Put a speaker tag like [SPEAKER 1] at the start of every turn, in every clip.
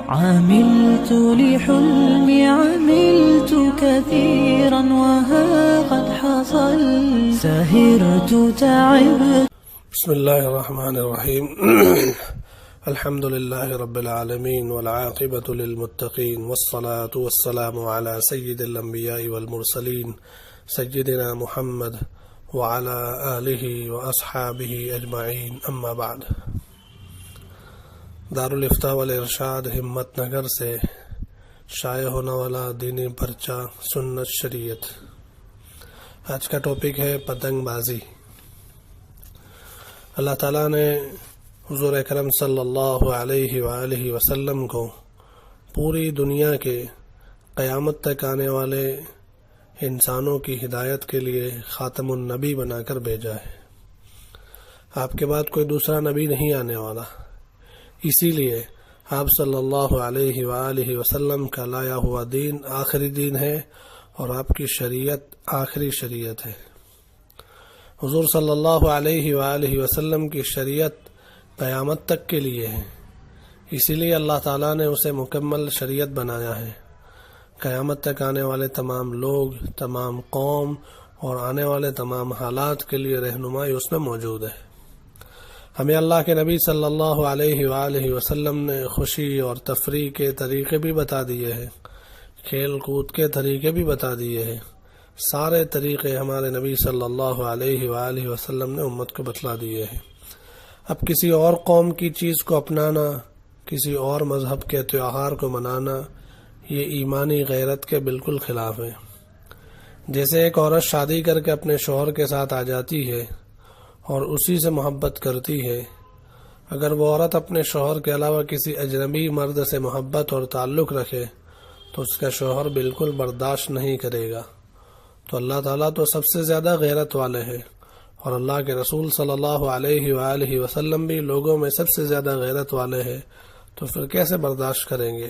[SPEAKER 1] عملت لحلمي عملت كثيرا وها قد حصل سهرت تعبت.
[SPEAKER 2] بسم الله الرحمن الرحيم. الحمد لله رب العالمين والعاقبة للمتقين والصلاة والسلام على سيد الأنبياء والمرسلين سيدنا محمد وعلى آله وأصحابه أجمعين. أما بعد. دارالافتاء والارشاد ہمت نگر سے شائع ہونے والا دینی پرچہ سنت شریعت. آج کا ٹاپک ہے پتنگ بازی. اللہ تعالیٰ نے حضور اکرم صلی اللہ علیہ وآلہ وسلم کو پوری دنیا کے قیامت تک آنے والے انسانوں کی ہدایت کے لیے خاتم النبی بنا کر بھیجا ہے. آپ کے بعد کوئی دوسرا نبی نہیں آنے والا، اسی لیے آپ صلی اللہ علیہ وآلہ وسلم کا لایا ہوا دین آخری دین ہے اور آپ کی شریعت آخری شریعت ہے. حضور صلی اللہ علیہ وآلہ وسلم کی شریعت قیامت تک کے لیے ہے، اسی لیے اللہ تعالیٰ نے اسے مکمل شریعت بنایا ہے. قیامت تک آنے والے تمام لوگ، تمام قوم اور آنے والے تمام حالات کے لیے رہنمائی اس میں موجود ہے. ہمیں اللہ کے نبی صلی اللہ علیہ وآلہ وسلم نے خوشی اور تفریح کے طریقے بھی بتا دیے ہیں، کھیل کود کے طریقے بھی بتا دیے ہیں. سارے طریقے ہمارے نبی صلی اللہ علیہ وآلہ وسلم نے امت کو بتلا دیے ہیں. اب کسی اور قوم کی چیز کو اپنانا، کسی اور مذہب کے تہوار کو منانا، یہ ایمانی غیرت کے بالکل خلاف ہے. جیسے ایک عورت شادی کر کے اپنے شوہر کے ساتھ آ جاتی ہے اور اسی سے محبت کرتی ہے، اگر وہ عورت اپنے شوہر کے علاوہ کسی اجنبی مرد سے محبت اور تعلق رکھے تو اس کا شوہر بالکل برداشت نہیں کرے گا. تو اللہ تعالیٰ تو سب سے زیادہ غیرت والے ہیں، اور اللہ کے رسول صلی اللہ علیہ وآلہ وسلم بھی لوگوں میں سب سے زیادہ غیرت والے ہیں، تو پھر کیسے برداشت کریں گے؟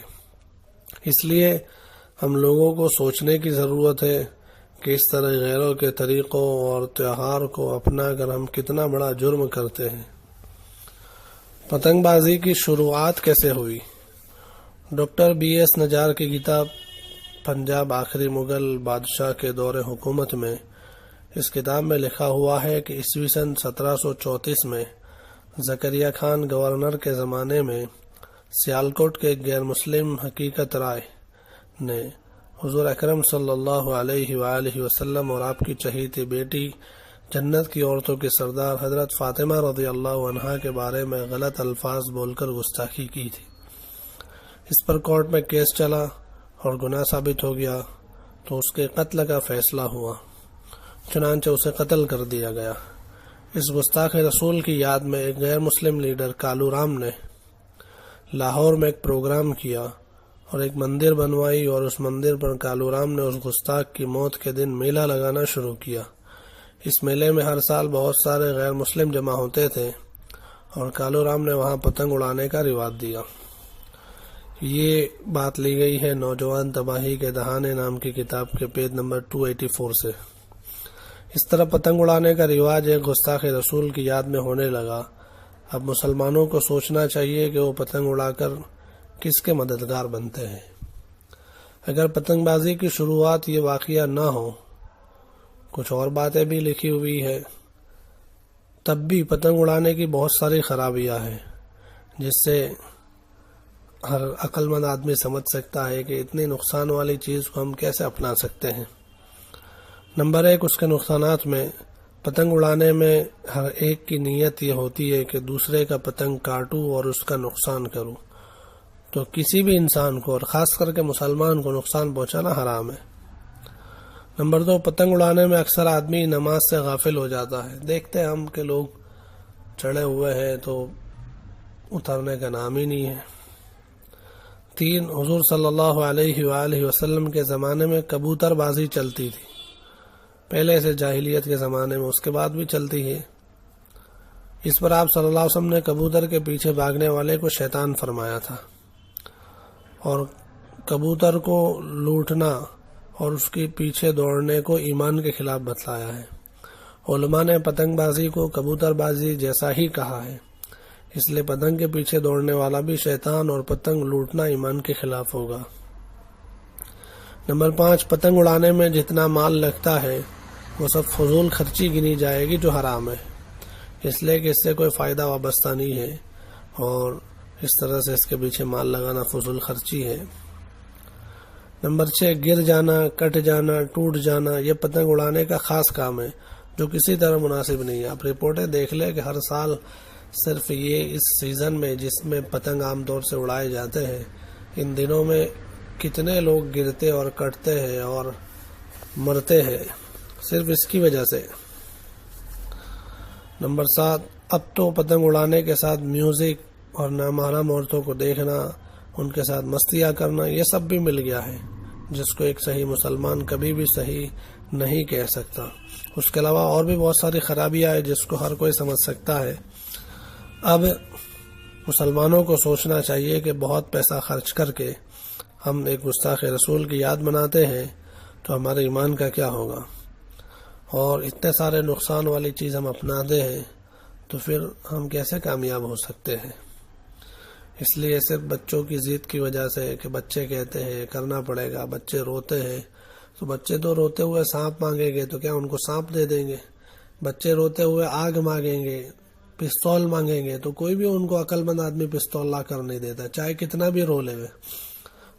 [SPEAKER 2] اس لیے ہم لوگوں کو سوچنے کی ضرورت ہے کہ اس طرح غیروں کے طریقوں اور تہوار کو اپنا کر ہم کتنا بڑا جرم کرتے ہیں. پتنگ بازی کی شروعات کیسے ہوئی؟ ڈاکٹر بی ایس نجار کی کتاب پنجاب آخری مغل بادشاہ کے دور حکومت میں اس کتاب میں لکھا ہوا ہے کہ عیسوی سن 1734 میں زکریا خان گورنر کے زمانے میں سیالکوٹ کے غیر مسلم حقیقت رائے نے حضور اکرم صلی اللہ علیہ وآلہ وسلم اور آپ کی چہیتی بیٹی جنت کی عورتوں کے سردار حضرت فاطمہ رضی اللہ عنہا کے بارے میں غلط الفاظ بول کر گستاخی کی تھی. اس پر کورٹ میں کیس چلا اور گناہ ثابت ہو گیا تو اس کے قتل کا فیصلہ ہوا، چنانچہ اسے قتل کر دیا گیا. اس گستاخ رسول کی یاد میں ایک غیر مسلم لیڈر کالو رام نے لاہور میں ایک پروگرام کیا اور ایک مندر بنوائی، اور اس مندر پر کالو رام نے اس گستاخ کی موت کے دن میلہ لگانا شروع کیا. اس میلے میں ہر سال بہت سارے غیر مسلم جمع ہوتے تھے اور کالو رام نے وہاں پتنگ اڑانے کا رواج دیا. یہ بات لی گئی ہے نوجوان تباہی کے دہانے نام کی کتاب کے پیج نمبر 284 سے. اس طرح پتنگ اڑانے کا رواج ایک گستاخ رسول کی یاد میں ہونے لگا. اب مسلمانوں کو سوچنا چاہیے کہ وہ پتنگ اڑا کر کس کے مددگار بنتے ہیں. اگر پتنگ بازی کی شروعات یہ واقعہ نہ ہو، کچھ اور باتیں بھی لکھی ہوئی ہے، تب بھی پتنگ اڑانے کی بہت ساری خرابیاں ہیں جس سے ہر عقل مند آدمی سمجھ سکتا ہے کہ اتنی نقصان والی چیز کو ہم کیسے اپنا سکتے ہیں. نمبر 1، اس کے نقصانات میں پتنگ اڑانے میں ہر ایک کی نیت یہ ہوتی ہے کہ دوسرے کا پتنگ کاٹوں اور اس کا نقصان کروں. تو کسی بھی انسان کو اور خاص کر کے مسلمان کو نقصان پہنچانا حرام ہے. نمبر 2، پتنگ اڑانے میں اکثر آدمی نماز سے غافل ہو جاتا ہے. دیکھتے ہیں ہم کہ لوگ چڑھے ہوئے ہیں تو اترنے کا نام ہی نہیں ہے. 3، حضور صلی اللہ علیہ وآلہ وسلم کے زمانے میں کبوتر بازی چلتی تھی، پہلے سے جاہلیت کے زمانے میں، اس کے بعد بھی چلتی ہے. اس پر آپ صلی اللہ علیہ وسلم نے کبوتر کے پیچھے بھاگنے والے کو شیطان فرمایا تھا، اور کبوتر کو لوٹنا اور اس کے پیچھے دوڑنے کو ایمان کے خلاف بتلایا ہے. علماء نے پتنگ بازی کو کبوتر بازی جیسا ہی کہا ہے. اس لیے پتنگ کے پیچھے دوڑنے والا بھی شیطان اور پتنگ لوٹنا ایمان کے خلاف ہوگا۔ نمبر 5، پتنگ اڑانے میں جتنا مال لگتا ہے وہ سب فضول خرچی گنی جائے گی جو حرام ہے، اس لیے کہ اس سے کوئی فائدہ وابستہ نہیں ہے اور اس طرح سے اس کے پیچھے مال لگانا فضول خرچی ہے۔ نمبر 6، گر جانا، کٹ جانا، ٹوٹ جانا یہ پتنگ اڑانے کا خاص کام ہے جو کسی طرح مناسب نہیں ہے۔ آپ رپورٹیں دیکھ لیں کہ ہر سال صرف یہ اس سیزن میں جس میں پتنگ عام طور سے اڑائے جاتے ہیں، ان دنوں میں کتنے لوگ گرتے اور کٹتے ہیں اور مرتے ہیں صرف اس کی وجہ سے۔ نمبر 7، اب تو پتنگ اڑانے کے ساتھ میوزک اور نامحرم عورتوں کو دیکھنا، ان کے ساتھ مستیاں کرنا یہ سب بھی مل گیا ہے، جس کو ایک صحیح مسلمان کبھی بھی صحیح نہیں کہہ سکتا۔ اس کے علاوہ اور بھی بہت ساری خرابیاں ہیں جس کو ہر کوئی سمجھ سکتا ہے۔ اب مسلمانوں کو سوچنا چاہیے کہ بہت پیسہ خرچ کر کے ہم ایک گستاخ رسول کی یاد مناتے ہیں تو ہمارے ایمان کا کیا ہوگا، اور اتنے سارے نقصان والی چیز ہم اپناتے ہیں تو پھر ہم کیسے کامیاب ہو سکتے ہیں۔ اس لیے صرف بچوں کی ضد کی وجہ سے کہ بچے کہتے ہیں کرنا پڑے گا، بچے روتے ہیں تو بچے تو روتے ہوئے سانپ مانگیں گے تو کیا ان کو سانپ دے دیں گے؟ بچے روتے ہوئے آگ مانگیں گے، پستول مانگیں گے تو کوئی بھی ان کو عقل مند آدمی پستول لا کر نہیں دیتا، چاہے کتنا بھی رو لے ہوئے۔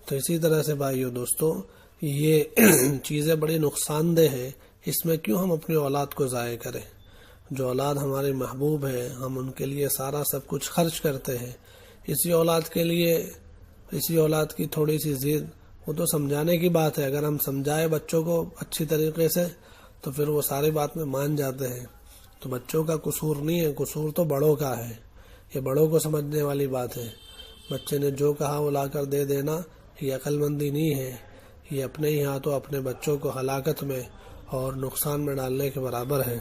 [SPEAKER 2] تو اسی طرح سے بھائیو دوستو، یہ چیزیں بڑی نقصان دہ ہے، اس میں کیوں ہم اپنی اولاد کو ضائع کریں؟ جو اولاد ہماری محبوب ہے ہم ان کے لیے سارا سب کچھ خرچ کرتے ہیں، اسی اولاد کے لیے، اسی اولاد کی تھوڑی سی ضد وہ تو سمجھانے کی بات ہے، اگر ہم سمجھائے بچوں کو اچھی طریقے سے تو پھر وہ ساری بات میں مان جاتے ہیں۔ تو بچوں کا قصور نہیں ہے، قصور تو بڑوں کا ہے، یہ بڑوں کو سمجھنے والی بات ہے۔ بچے نے جو کہا وہ لا کر دے دینا یہ عقل مندی نہیں ہے، یہ اپنے ہی ہاتھوں اپنے بچوں کو ہلاکت میں اور نقصان میں ڈالنے کے برابر ہے۔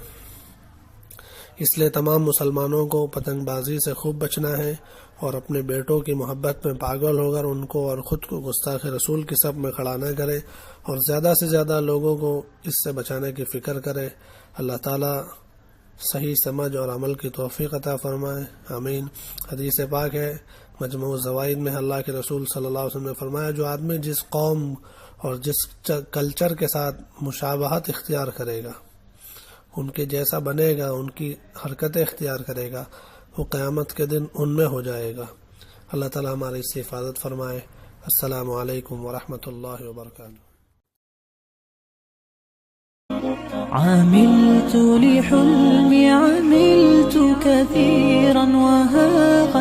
[SPEAKER 2] اس لیے تمام مسلمانوں کو پتنگ بازی سے خوب بچنا ہے اور اپنے بیٹوں کی محبت میں پاگل ہو کر ان کو اور خود کو گستاخ رسول کی صف میں کھڑا نہ کرے اور زیادہ سے زیادہ لوگوں کو اس سے بچانے کی فکر کرے۔ اللہ تعالیٰ صحیح سمجھ اور عمل کی توفیق عطا فرمائے، آمین۔ حدیث پاک ہے مجموع الزوائد میں، اللہ کے رسول صلی اللہ علیہ وسلم نے فرمایا جو آدمی جس قوم اور جس کلچر کے ساتھ مشابہت اختیار کرے گا، ان کے جیسا بنے گا، ان کی حرکتیں اختیار کرے گا، وہ قیامت کے دن ان میں ہو جائے گا۔ اللہ تعالیٰ ہماری اس سے حفاظت فرمائے۔ السلام علیکم ورحمۃ اللہ وبرکاتہ۔
[SPEAKER 1] عملت لحلمي عملت كثيرا وها